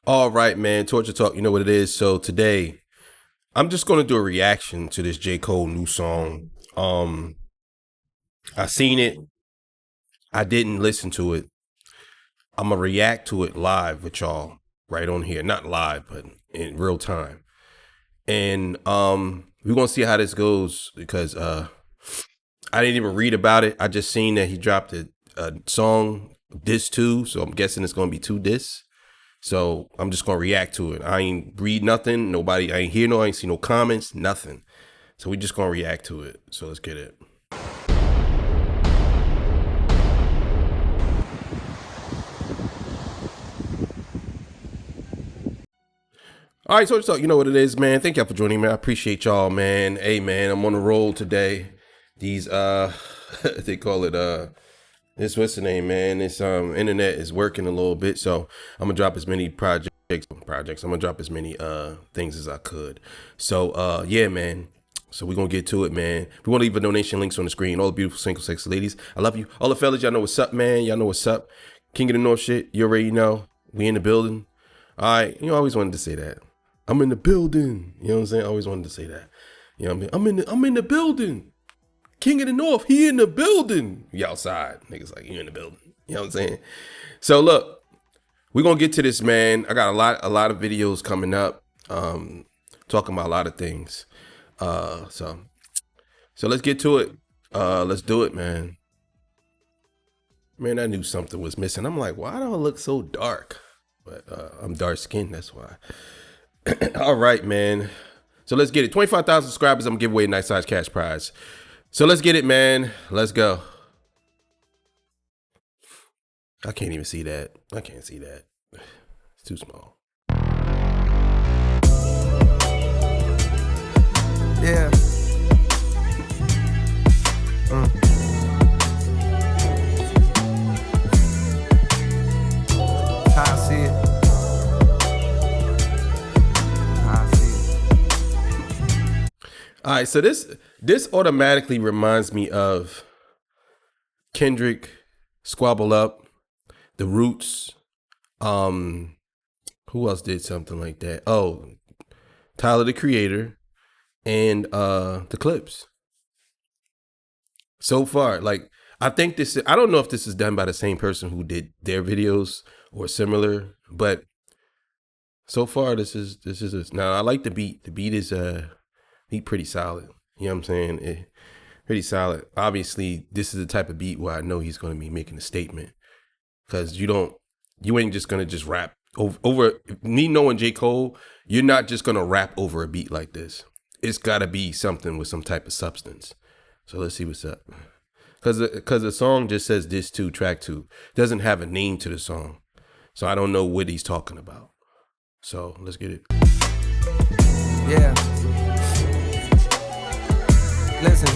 All right, man. Torture Talk, you know what it is. So today, I'm just gonna do a reaction to this J. Cole new song. I seen it. I didn't listen to it. I'm gonna react to it live with y'all right on here. Not live, but in real time. And we're gonna see how this goes because I didn't even read about it. I just seen that he dropped a song disc two, so I'm guessing it's gonna be two discs. So I'm just gonna react to it. I ain't read nothing. Nobody. I ain't hear no. I ain't see no comments. Nothing. So we just gonna react to it. So let's get it. All right, so you know what it is, man. Thank y'all for joining me. I appreciate y'all, man. Hey, man, I'm on the roll today. These they call it this what's the name, man? This internet is working a little bit, so I'm gonna drop as many projects. I'm gonna drop as many things as I could. So yeah, man. So we're gonna get to it, man. We want to leave a donation links on the screen. All the beautiful single sex ladies, I love you. All the fellas, y'all know what's up, man. Y'all know what's up. King of the North shit, you already know. We in the building. All right, you know, I always wanted to say that. I'm in the building. You know what I'm saying? I always wanted to say that. You know what I mean? I'm in the building. King of the North, he in the building. You outside. Niggas like, you in the building. You know what I'm saying? So look, we're gonna get to this, man. I got a lot of videos coming up, talking about a lot of things. So let's get to it. Let's do it, man. Man, I knew something was missing. I'm like, why do I look so dark? But I'm dark skinned, that's why. All right, man. So let's get it. 25,000 subscribers, I'm gonna give away a nice size cash prize. So let's get it, man. Let's go. I can't even see that. I can't see that. It's too small. Yeah. How I see it. All right, so this automatically reminds me of Kendrick, Squabble Up, The Roots. Who else did something like that? Oh, Tyler the Creator, and the Clips. So far, like I think this. I don't know if this is done by the same person who did their videos or similar, but so far this is now I like the beat. The beat is he pretty solid. You know what I'm saying? Pretty solid. Obviously, this is the type of beat where I know he's going to be making a statement, because you ain't just going to just rap over me knowing J. Cole. You're not just going to rap over a beat like this. It's got to be something with some type of substance. So let's see what's up. Because the song just says this two, track two. Doesn't have a name to the song. So I don't know what he's talking about. So let's get it. Yeah. Listen,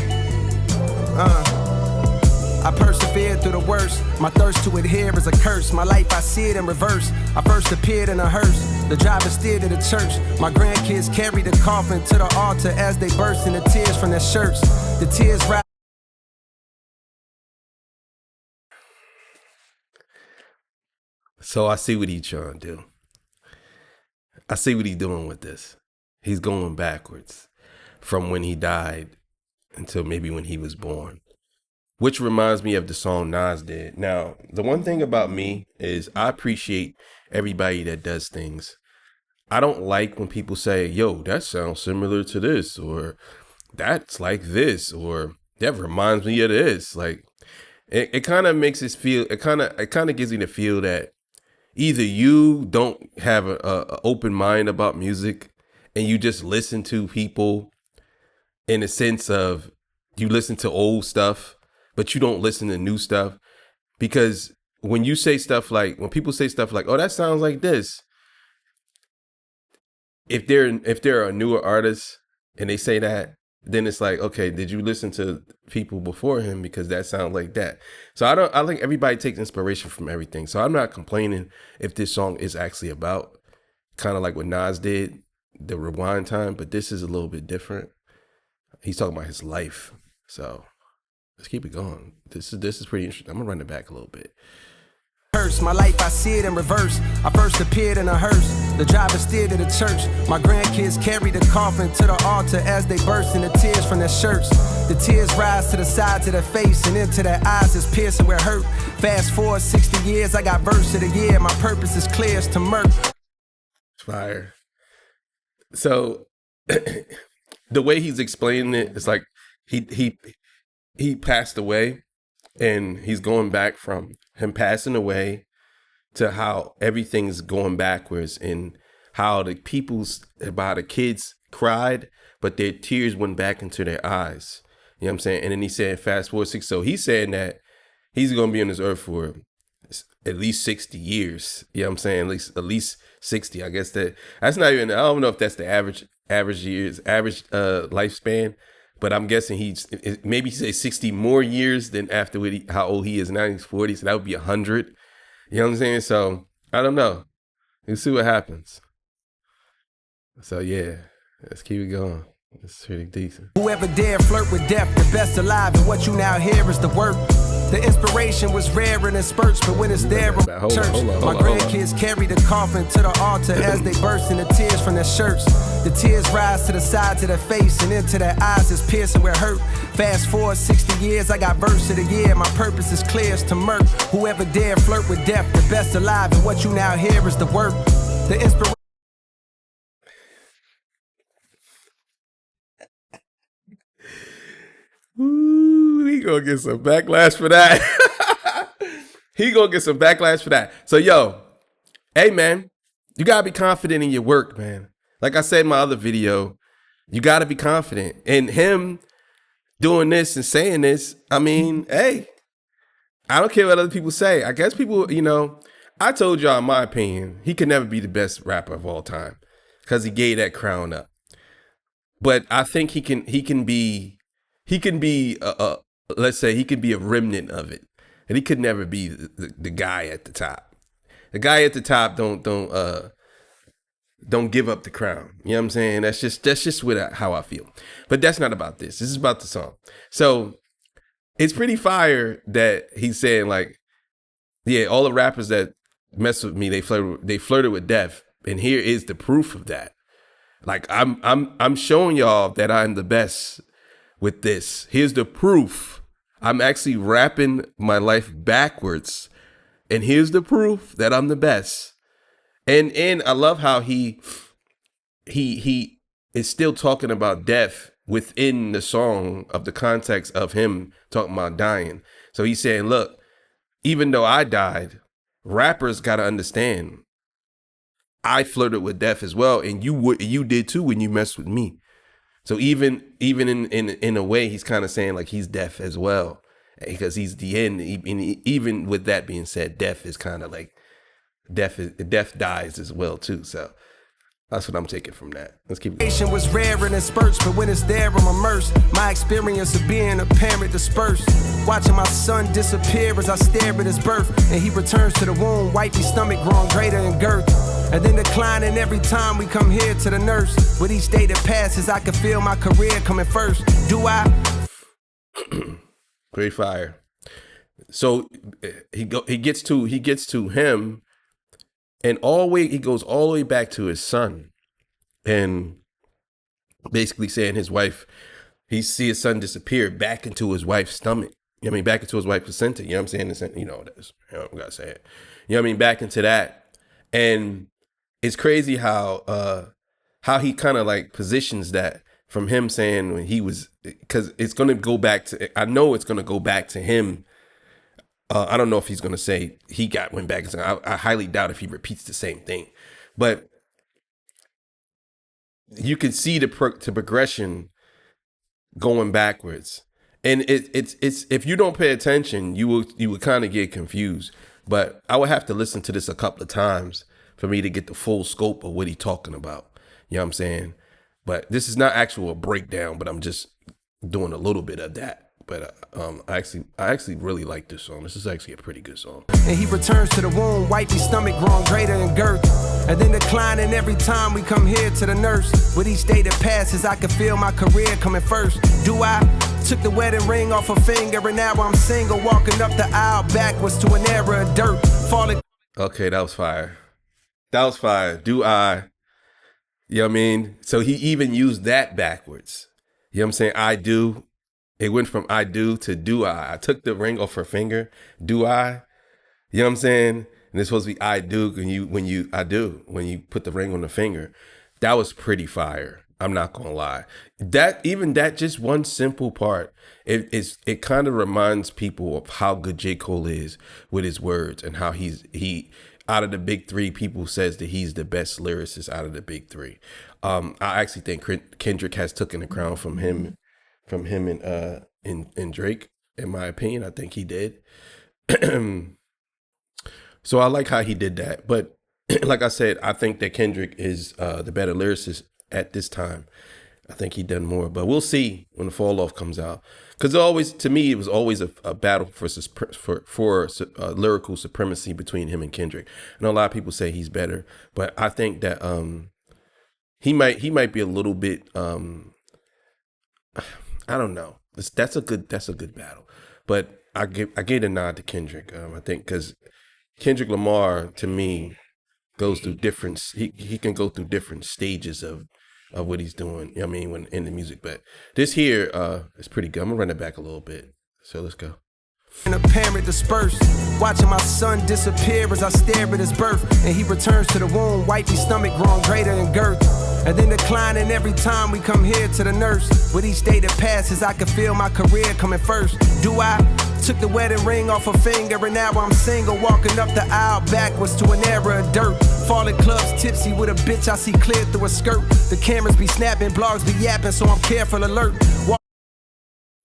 I persevered through the worst. My thirst to adhere is a curse. My life, I see it in reverse. I first appeared in a hearse. The driver steered to the church. My grandkids carried the coffin to the altar as they burst into tears from their shirts. The tears wrapped. So I see what he's trying to do. I see what he's doing with this. He's going backwards from when he died until maybe when he was born, which reminds me of the song Nas did. Now, the one thing about me is I appreciate everybody that does things. I don't like when people say, yo, that sounds similar to this, or that's like this, or that reminds me of this. Like it kind of makes us feel, it kind of gives me the feel that either you don't have a open mind about music and you just listen to people in a sense of you listen to old stuff, but you don't listen to new stuff. Because when you say stuff like, when people say stuff like, oh, that sounds like this, if they're a newer artist and they say that, then it's like, okay, did you listen to people before him? Because that sounds like that. So I think everybody takes inspiration from everything. So I'm not complaining if this song is actually about kind of like what Nas did, the rewind time, but this is a little bit different. He's talking about his life. So let's keep it going. This is pretty interesting. I'm gonna run it back a little bit. curse. My life, I see it in reverse. I first appeared in a hearse. The driver steered to the church. My grandkids carried the coffin to the altar as they burst into tears from their shirts. The tears rise to the sides of their face and into their eyes is piercing where hurt. Fast forward 60 years, I got verse of the year. My purpose is clear as to murk. Fire. So the way he's explaining it, it's like he passed away, and he's going back from him passing away to how everything's going backwards, and how the kids cried, but their tears went back into their eyes. You know what I'm saying? And then he said, fast forward 6. So he's saying that he's going to be on this earth for at least 60 years. You know what I'm saying? At least 60. I guess that's not even, I don't know if that's the average lifespan, but I'm guessing maybe he say 60 more years than after how old he is now. He's 40, so that would be 100. You know what I'm saying? So I don't know. We'll see what happens. So yeah, let's keep it going. It's pretty decent. Whoever dare flirt with death, the best alive, and what you now hear is the work. The inspiration was rare and in spurts, but when it's there, church, my grandkids carry the coffin to the altar as they burst into tears from their shirts. The tears rise to the sides of their face and into their eyes is piercing where hurt. Fast forward 60 years, I got verse of the year. My purpose is clear as to murk. Whoever dare flirt with death, the best alive, and what you now hear is the work. The inspiration. Ooh, he gonna get some backlash for that. He gonna get some backlash for that. So yo, hey man, you gotta be confident in your work, man. Like I said in my other video, you gotta be confident. And him doing this and saying this, I mean, hey, I don't care what other people say. I guess people, I told y'all in my opinion, he could never be the best rapper of all time because he gave that crown up. But I think he can be let's say he could be a remnant of it, and he could never be the guy at the top. The guy at the top don't give up the crown. You know what I'm saying? That's just how I feel. But that's not about this. This is about the song. So it's pretty fire that he's saying like, yeah, all the rappers that mess with me, they flirted with death, and here is the proof of that. Like I'm showing y'all that I'm the best. With this, here's the proof. I'm actually rapping my life backwards, and here's the proof that I'm the best. And I love how he is still talking about death within the song of the context of him talking about dying. So he's saying, look, even though I died, rappers got to understand I flirted with death as well, and you did too when you messed with me. So even in a way, he's kind of saying like he's deaf as well, because he's the end. Even with that being said, death is kind of like death dies as well too. So that's what I'm taking from that. Let's keep going. Was rare and in spurts, but when it's there, I'm immersed. My experience of being a parent dispersed. Watching my son disappear as I stare at his birth, and he returns to the womb, wifey stomach growing greater in girth. And then declining every time we come here to the nurse. With each day that passes, I can feel my career coming first. Do I? Great fire. So he gets to him, and he goes all the way back to his son, and basically saying his wife, he see his son disappear back into his wife's stomach. You know what I mean? Back into his wife's placenta. You know what I'm saying? You know this. I gotta say it. You know what I mean? Back into that. And it's crazy how he kind of like positions that from him saying when he was, because it's going to go back to, I know it's going to go back to him. I don't know if he's going to say he went back. I highly doubt if he repeats the same thing, but you can see the progression going backwards. And it's if you don't pay attention, you will kind of get confused. But I would have to listen to this a couple of times for me to get the full scope of what he's talking about. You know what I'm saying? But this is not actual breakdown, but I'm just doing a little bit of that. But I actually really like this song. This is actually a pretty good song. And he returns to the womb, wifey stomach growing greater in girth. And then declining every time we come here to the nurse. With each day that passes, I can feel my career coming first. Do I? Took the wedding ring off her finger, and now I'm single, walking up the aisle backwards to an era of dirt. Falling. Okay, that was fire. That was fire. Do I? You know what I mean? So he even used that backwards. You know what I'm saying? I do. It went from I do to do I. I took the ring off her finger. Do I? You know what I'm saying? And it's supposed to be I do when you put the ring on the finger. That was pretty fire. I'm not gonna lie. That just one simple part, it kind of reminds people of how good J. Cole is with his words and how he out of the big three, people says that he's the best lyricist out of the big three. I actually think Kendrick has taken the crown from him and Drake. In my opinion, I think he did. So I like how he did that. But like I said, I think that Kendrick is the better lyricist at this time. I think he done more, but we'll see when the fall off comes out. Because always, to me, it was always a battle for lyrical supremacy between him and Kendrick. I know a lot of people say he's better, but I think that he might be a little bit. I don't know. That's a good battle, but I gave a nod to Kendrick. I think because Kendrick Lamar, to me, goes through different. He can go through different stages of what he's doing. You know what I mean, when in the music. But this here is pretty good. I'm gonna run it back a little bit. So let's go. And a parent dispersed, watching my son disappear as I stare at his birth. And he returns to the womb, wifey stomach grown greater in girth. And then declining every time we come here to the nurse. With each day that passes, I can feel my career coming first. Do I? Took the wedding ring off her finger, and now I'm single, walking up the aisle backwards to an era of dirt. Falling clubs tipsy with a bitch I see clear through a skirt. The cameras be snapping, blogs be yapping, so I'm careful alert.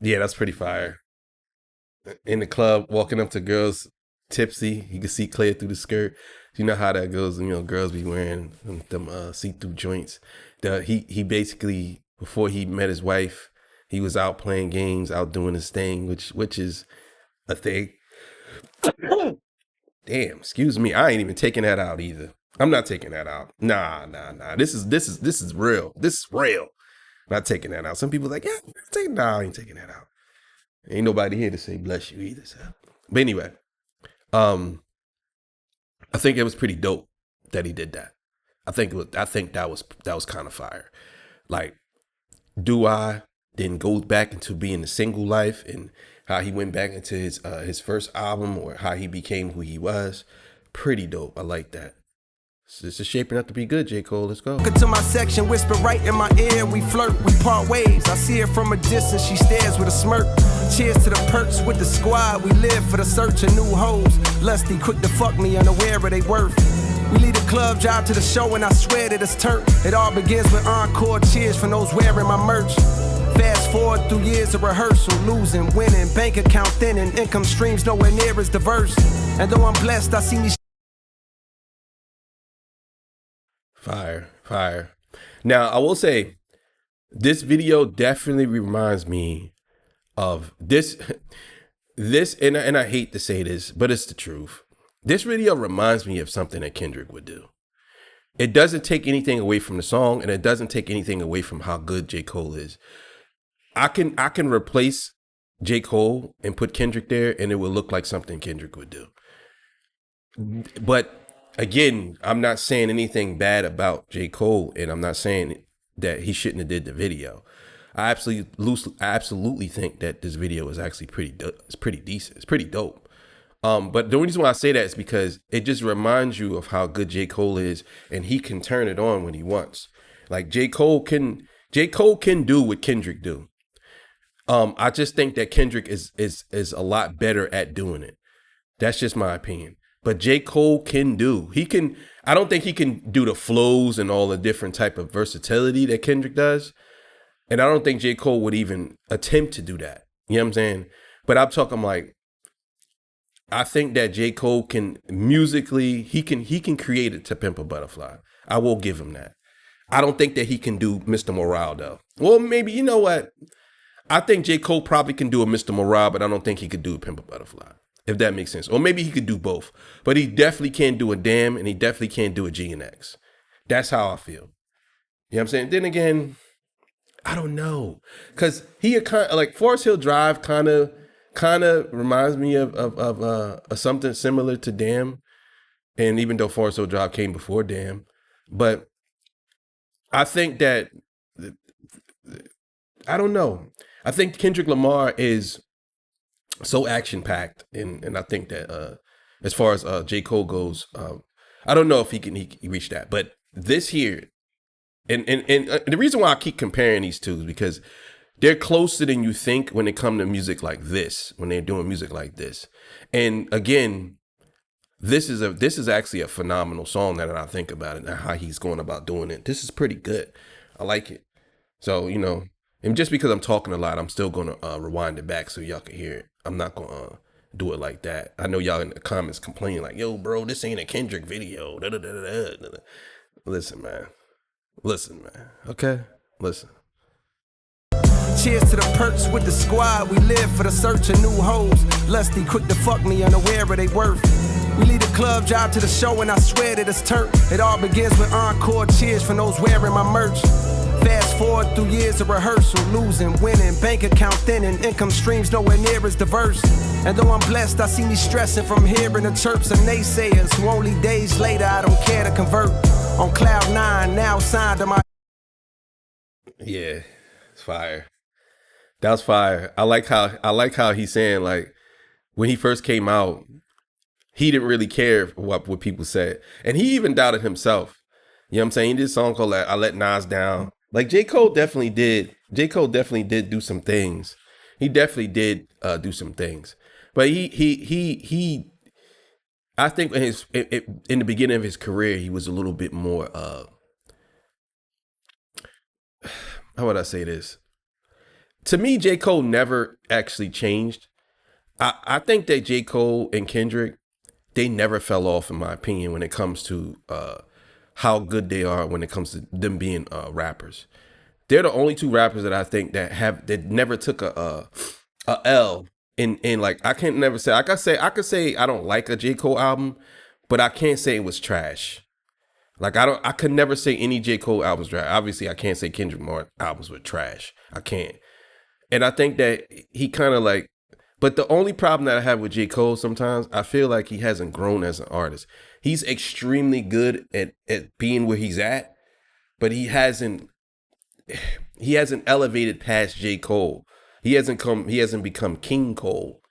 Yeah, that's pretty fire. In the club, walking up to girls tipsy, you can see clear through the skirt. You know how that goes. You know, girls be wearing them see-through joints. He basically, before he met his wife, he was out playing games, out doing his thing, which is a thing. Damn, excuse me. I ain't even taking that out either. I'm not taking that out. Nah. This is real. This is real. Not taking that out. Some people like, yeah, I ain't taking that out. Ain't nobody here to say bless you either. So. But anyway, I think it was pretty dope that he did that. I think that was kind of fire. Like, Do I then goes back into being a single life and how he went back into his first album or how he became who he was. Pretty dope. I like that. This is shaping up to be good, J. Cole. Let's go. Look to my section, whisper right in my ear. We flirt, we part ways. I see her from a distance, she stares with a smirk. Cheers to the perks with the squad. We live for the search of new hoes. Lusty, quick to fuck me, unaware of they worth. We lead the club, drive to the show, and I swear that it's turned. It all begins with encore cheers from those wearing my merch. Fast forward through years of rehearsal, losing, winning, bank account thinning, income streams nowhere near as diverse. And though I'm blessed, I see me. Fire. Now, I will say, this video definitely reminds me of this, and I hate to say this, but it's the truth. This video reminds me of something that Kendrick would do. It doesn't take anything away from the song, and it doesn't take anything away from how good J. Cole is. I can replace J. Cole and put Kendrick there, and it will look like something Kendrick would do. But again, I'm not saying anything bad about J. Cole, and I'm not saying that he shouldn't have did the video. I absolutely think that this video is actually pretty decent. It's pretty dope. But the reason why I say that is because it just reminds you of how good J. Cole is, and he can turn it on when he wants. Like J. Cole can do what Kendrick do. I just think that Kendrick is a lot better at doing it. That's just my opinion. But J. Cole can do. I don't think he can do the flows and all the different type of versatility that Kendrick does. And I don't think J. Cole would even attempt to do that. You know what I'm saying? But I'm talking like, I think that J. Cole can musically, he can create it to Pimp a Butterfly. I will give him that. I don't think that he can do Mr. Morale though. Well, maybe, you know what? I think J. Cole probably can do a Mr. Morale, but I don't think he could do a Pimp a Butterfly. If that makes sense. Or maybe he could do both. But he definitely can't do a Damn, and he definitely can't do a G and X. That's how I feel. You know what I'm saying? Then again, I don't know. Because he kind of, like Forest Hill Drive kind of reminds me of something similar to Damn. And even though Forest Hill Drive came before Damn, but I think that I don't know. I think Kendrick Lamar is so action packed, and I think that as far as J Cole goes, I don't know if he reach that, but this here, and the reason why I keep comparing these two is because they're closer than you think when it comes to music like this, when they're doing music like this, and again. This is actually a phenomenal song now that I think about it and how he's going about doing it. This is pretty good. I like it. So, and just because I'm talking a lot, I'm still going to rewind it back so y'all can hear it. I'm not going to do it like that. I know y'all in the comments complaining like, yo, bro, this ain't a Kendrick video. Da, da, da, da, da. Listen, man. Okay? Listen. Cheers to the perks with the squad. We live for the search of new hoes. Lusty, quick to fuck me, unaware of they worth. We lead the club, drive to the show, and I swear that it's turnt. It all begins with encore cheers from those wearing my merch. Fast forward through years of rehearsal, losing, winning, bank account thinning, income streams nowhere near as diverse. And though I'm blessed, I see me stressing from hearing the chirps of naysayers who only days later I don't care to convert. On cloud 9, now signed to my... Yeah, it's fire. That was fire. I like how he's saying, like, when he first came out, he didn't really care what people said. And he even doubted himself. You know what I'm saying? He did a song called I Let Nas Down. Like J. Cole definitely did. J. Cole definitely did do some things. He definitely did do some things. But he I think in the beginning of his career, he was a little bit more how would I say this? To me, J. Cole never actually changed. I think that J. Cole and Kendrick, they never fell off, in my opinion, when it comes to how good they are when it comes to them being rappers. They're the only two rappers that I think that never took a L in like, I can't never say, I could say I don't like a J. Cole album, but I can't say it was trash. Like I could never say any J. Cole albums trash. Obviously I can't say Kendrick Lamar albums were trash. I can't. And I think that he kind of like, but the only problem that I have with J. Cole sometimes, I feel like he hasn't grown as an artist. He's extremely good at being where he's at, but he hasn't elevated past J. Cole. He hasn't become King Cole.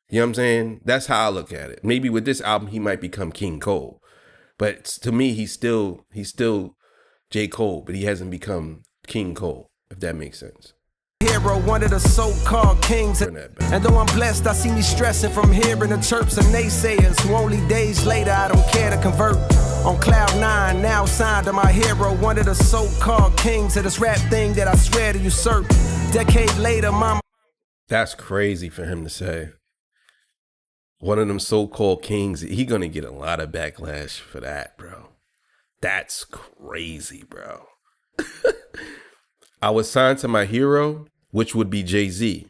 You know what I'm saying? That's how I look at it. Maybe with this album, he might become King Cole. But to me, he's still J. Cole, but he hasn't become King Cole, if that makes sense. Hero, one of the so-called kings. And though I'm blessed, I see me stressing from hearing the chirps of naysayers who only days later I don't care to convert. On cloud 9, now signed to my hero, one of the so-called kings of this rap thing that I swear to usurp. Decade later, mama. That's crazy for him to say. One of them so-called kings, he gonna get a lot of backlash for that, bro. That's crazy, bro. I was signed to my hero, which would be Jay-Z.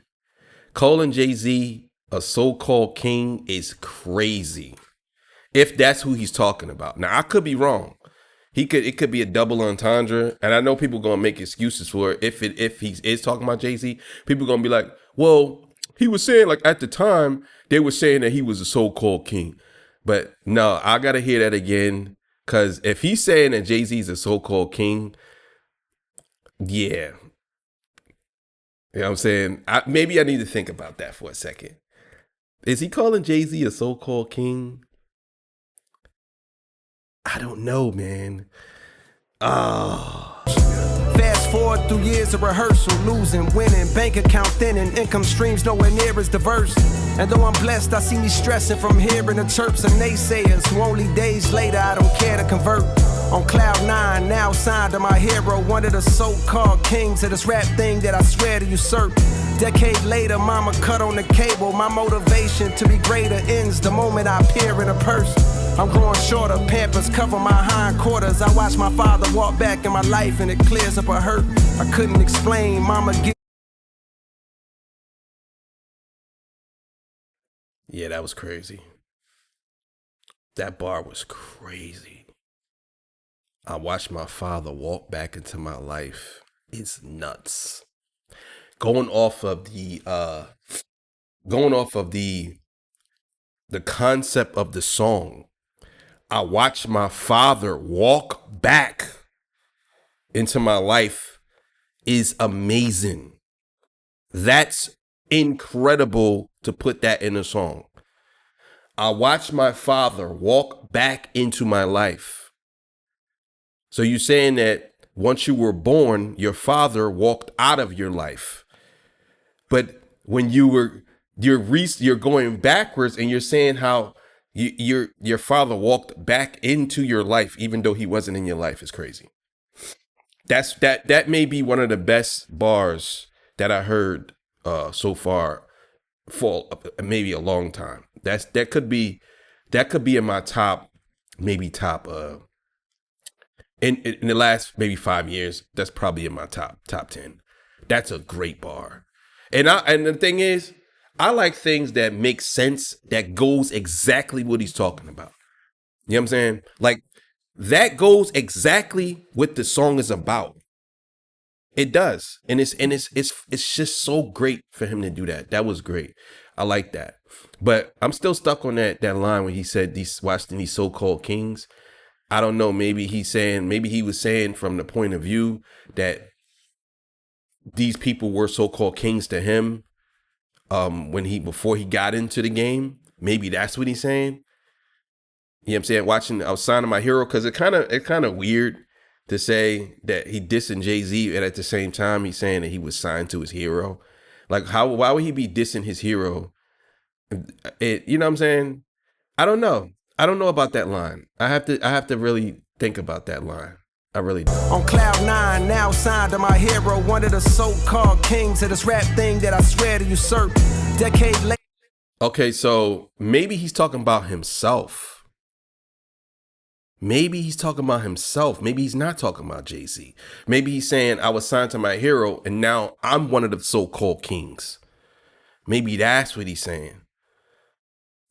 Calling Jay-Z a so-called king is crazy. If that's who he's talking about. Now, I could be wrong. It could be a double entendre, and I know people gonna make excuses for it. If he is talking about Jay-Z, people gonna be like, well, he was saying, like, at the time, they were saying that he was a so-called king. But no, I gotta hear that again. Because if he's saying that Jay-Z is a so-called king, yeah. You know what I'm saying? Maybe I need to think about that for a second. Is he calling Jay-Z a so-called king? I don't know, man. Fast forward through years of rehearsal, losing, winning, bank account thinning, income streams nowhere near as diverse. And though I'm blessed, I see me stressing from hearing the chirps of naysayers who only days later I don't care to convert. On cloud 9, now signed to my hero, one of the so-called kings of this rap thing that I swear to usurp. Decade later, mama cut on the cable. My motivation to be greater ends the moment I appear in a purse. I'm growing shorter, Pampers cover my hindquarters. I watch my father walk back in my life and it clears up a hurt I couldn't explain. Mama get. Yeah, that was crazy. That bar was crazy. I watched my father walk back into my life. It's nuts. Going off of the concept of the song, I watched my father walk back into my life is amazing. That's incredible to put that in a song. I watched my father walk back into my life. So you're saying that once you were born, your father walked out of your life. But when you're going backwards, and you're saying how your father walked back into your life, even though he wasn't in your life, is crazy. That may be one of the best bars that I heard so far for maybe a long time. That could be in my top, maybe top in the last maybe 5 years. That's probably in my top 10. That's a great bar. And the thing is, I like things that make sense, that goes exactly what he's talking about. You know what I'm saying? Like, that goes exactly what the song is about. It does. And it's just so great for him to do that. That was great. I like that. But I'm still stuck on that line when he said watching these so-called kings. I don't know, maybe he was saying from the point of view that these people were so-called kings to him before he got into the game. Maybe that's what he's saying. You know what I'm saying? I was signing my hero, because it kind of weird to say that he dissing Jay-Z, and at the same time he's saying that he was signed to his hero. Like, why would he be dissing his hero? You know what I'm saying? I don't know. I don't know about that line. I have to really think about that line. I really do. On cloud 9, now signed to my hero, one of the so-called kings of this rap thing that I swear to usurp. Decade later. Okay, so maybe he's talking about himself. Maybe he's talking about himself. Maybe he's not talking about Jay-Z. Maybe he's saying, I was signed to my hero, and now I'm one of the so-called kings. Maybe that's what he's saying.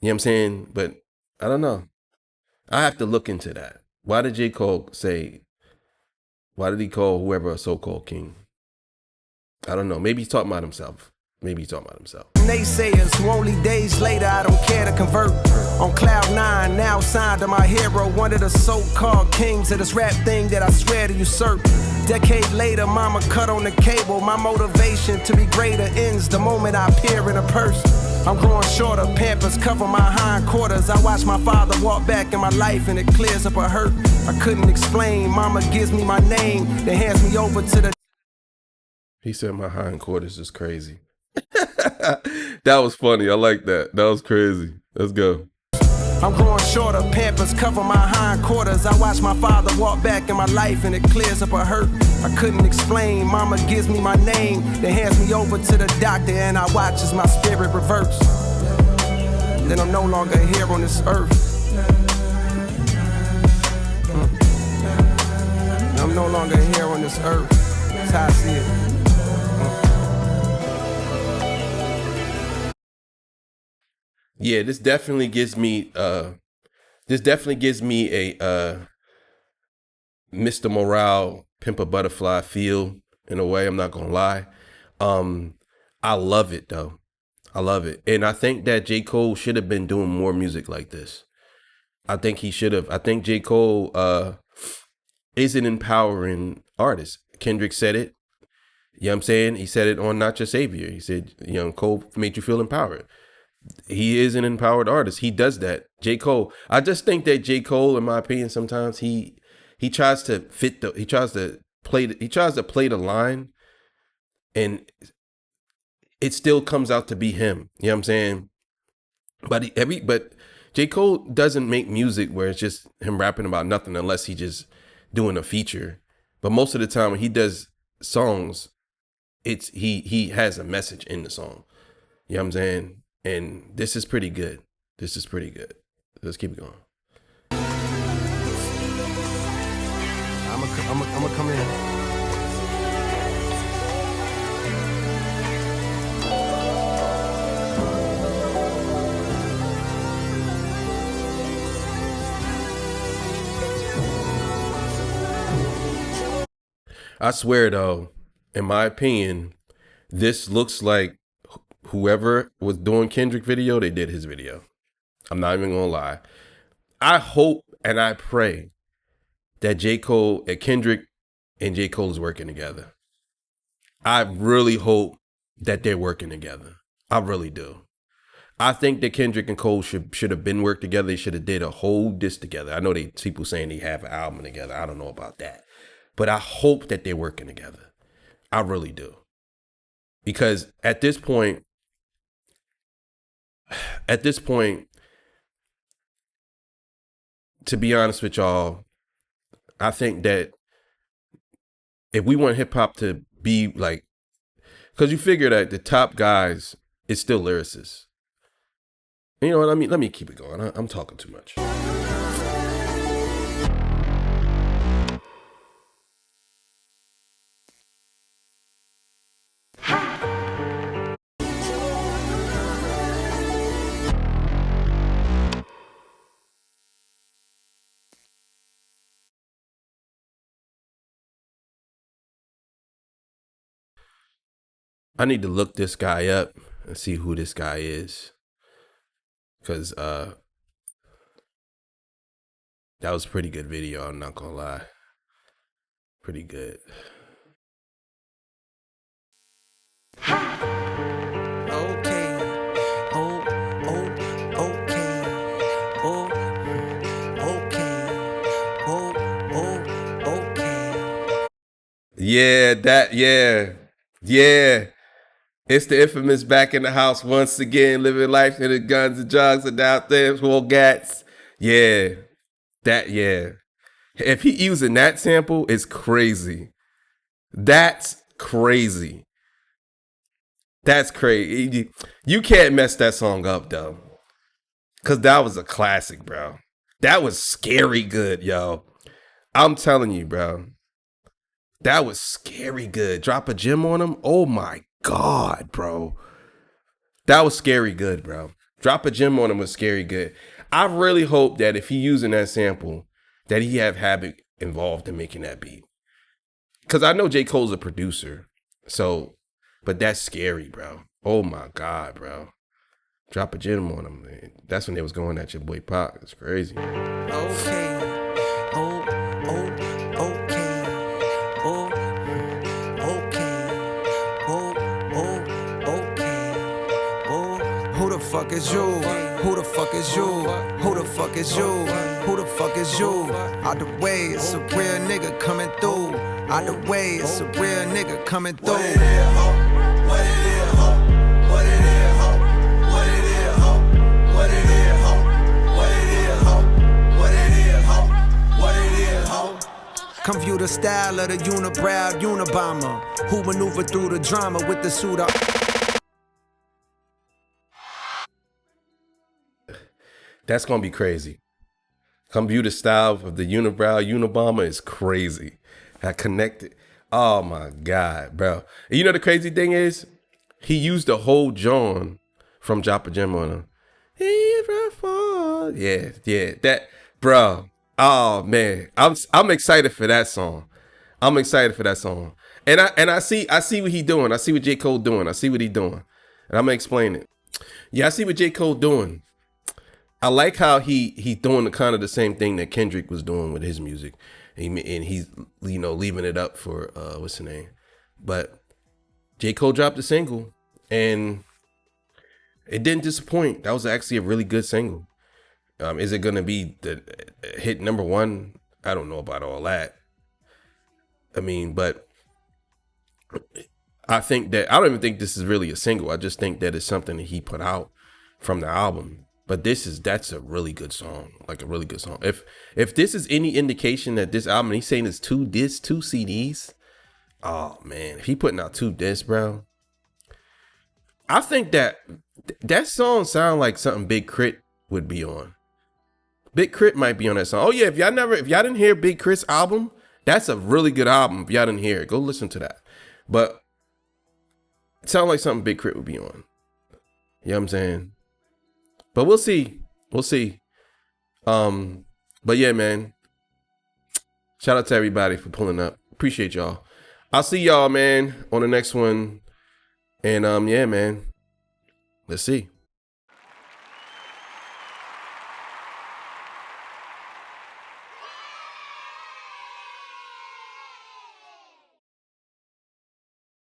You know what I'm saying? But I don't know. I have to look into that. Why did he call whoever a so-called king? I don't know. Maybe he's talking about himself. Naysayers who only days later I don't care to convert. On cloud 9, now signed to my hero, one of the so-called kings of this rap thing that I swear to usurp. Decade later, mama cut on the cable. My motivation to be greater ends the moment I appear in a purse. I'm growing shorter, Pampers cover my hindquarters. I watch my father walk back in my life, and it clears up a hurt I couldn't explain. Mama gives me my name, then hands me over to the... He said my hindquarters is crazy. That was funny. I like that. That was crazy. Let's go. I'm growing shorter, Pampers cover my hindquarters. I watch my father walk back in my life, and it clears up a hurt I couldn't explain. Mama gives me my name, then hands me over to the doctor, and I watch as my spirit reverts. Then I'm no longer here on this earth. I'm no longer here on this earth. That's how I see it. Yeah, this definitely gives me a Mr. Morale, Pimp a Butterfly feel, in a way. I'm not gonna lie. I love it though. I love it. And I think that J. Cole should have been doing more music like this. I think he should have. I think J. Cole is an empowering artist. Kendrick said it. You know what I'm saying? He said it on Not Your Savior. He said, Cole made you feel empowered. He is an empowered artist. He does that. J. Cole. I just think that J. Cole, in my opinion, sometimes he tries to play the line, and it still comes out to be him. You know what I'm saying? But J. Cole doesn't make music where it's just him rapping about nothing, unless he just doing a feature. But most of the time when he does songs, he has a message in the song. You know what I'm saying? And this is pretty good. Let's keep it going. I'm gonna come in. I swear though, in my opinion, this looks like whoever was doing Kendrick video, they did his video. I'm not even gonna lie. I hope and I pray that Kendrick and J. Cole is working together. I really hope that they're working together. I really do. I think that Kendrick and Cole should have been worked together. They should have did a whole disc together. I know people saying they have an album together. I don't know about that. But I hope that they're working together. I really do. Because at this point, to be honest with y'all, I think that if we want hip hop to be like, because you figure that the top guys is still lyricists. You know what I mean? Let me keep it going. I'm talking too much. I need to look this guy up and see who this guy is. Because that was a pretty good video, I'm not gonna lie. Pretty good. Yeah. It's the infamous back in the house once again, living life in the guns and drugs and out there, small gats. Yeah. If he using that sample, it's crazy. That's crazy. You can't mess that song up, though. Because that was a classic, bro. That was scary good, yo. I'm telling you, bro. That was scary good. Drop a gem on him. Oh my God, bro. That was scary good, bro. Drop a gem on him was scary good. I really hope that if he using that sample, that he have Havoc involved in making that beat. Because I know J. Cole's a producer. So, but that's scary, bro. Oh my God, bro. Drop a gem on him, man. That's when they was going at your boy Pac. It's crazy. Okay. Who the fuck is you? Who the fuck is you? Who the fuck is you? Who the fuck is you? Out the way, it's a real nigga coming through. Out the way, it's a real nigga coming through. What it is, ho? What it is, ho? What it is, ho? What it is, ho? What it is, ho? What it is, ho? What it is, ho? What it is, ho? Come view the style of the unibrow Unabomber, who maneuver through the drama with the suit up. That's gonna be crazy. Come view the style of the unibrow Unabomber is crazy. I connected. Oh my God, bro. And you know the crazy thing is, he used the whole John from Drop a Gem on him. Yeah. That, bro. Oh man, I'm excited for that song. And I see what he doing. I see what J. Cole doing. I see what he doing, and I'm gonna explain it. Yeah, I see what J. Cole doing. I like how he doing the kind of the same thing that Kendrick was doing with his music, and he's leaving it up for what's the name, but J. Cole dropped a single and it didn't disappoint. That was actually a really good single. Is it gonna be the hit number one? I don't know about all that. I mean, but I think that I don't even think this is really a single. I just think that it's something that he put out from the album. But that's a really good song, like a really good song. If this is any indication that this album, he's saying it's two CDs. Oh man, if he putting out 2 discs, bro. I think that song sound like something Big Crit would be on. Big Crit might be on that song. Oh yeah, if y'all didn't hear Big Crit's album, that's a really good album. If y'all didn't hear it, go listen to that. But it sounds like something Big Crit would be on. You know what I'm saying? But we'll see. But yeah, man. Shout out to everybody for pulling up. Appreciate y'all. I'll see y'all, man, on the next one. And yeah, man. Let's see.